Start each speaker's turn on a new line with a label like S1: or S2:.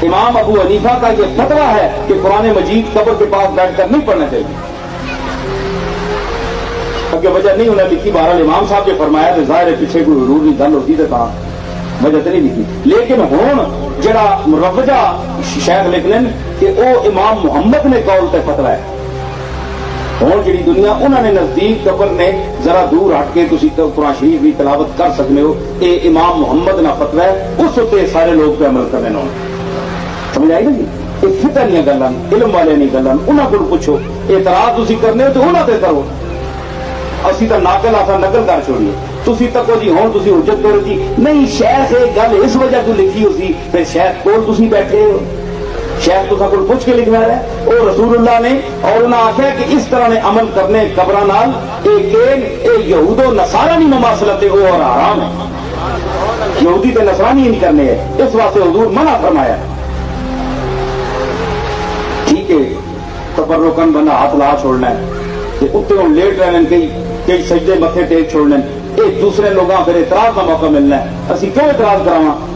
S1: امام ابو حنیفہ کا یہ فتویٰ ہے کہ قرآن مجید قبر کے پاس بیٹھ کر نہیں پڑھنا چاہیے. اگے وجہ نہیں انہیں لکھی، بہرحال امام صاحب نے فرمایا تو ظاہر ہے پیچھے کوئی ضروری گل ہوتی تو کہاں وجہ تو نہیں لکھی. لیکن ہوں جڑا مروجہ شیخ لکھ لیں کہ وہ امام محمد نے قول تے فتویٰ ہے. ہوں جی دنیا انہوں نے نزدیک قبر نے ذرا دور ہٹ کے تھی قرآن شریف بھی تلاوت کر سکتے ہو، یہ امام محمد نہ فتویٰ ہے، اس اتنے سارے لوگ پہ عمل کرنے ہوں. سمجھ آئی نا جی؟ یہ فکر نہیں گلان، علم والے نہیں گلان، انہوں کو پوچھو. اعتراض تھی کرنے ہو تو انہوں سے کرو، اسی تو ناقل آسا نقل کر چھوڑیے. تھی تکو جی ہوں تھی حجت کرو جی نہیں شیخ یہ گل اس وجہ تو لکھی ہو سی، پھر شیخ کول تھی بیٹھے ہو، شیخ تو کو پوچھ کے لکھنا ہے. وہ رسول اللہ نے اور انہوں نے آخیا کہ اس طرح نے عمل کرنے قبراں نال یہود و نصارا نہیں مماثلت ہے، وہ اور حرام ہے. یہودی تے نصرانی نہیں کرنے ہے، اس واسطے حضور منع فرمایا. ٹھیک ہے تبرکن بندہ ہاتھ لا چھوڑنا ہے، اتنے ہوں لیٹ رہنے کئی سجدے متھے ٹیک چھوڑنے، ایک دوسرے لوگوں پھر اعتراض کا موقع ملنا ہے. اسی کیوں اعتراض کراواں؟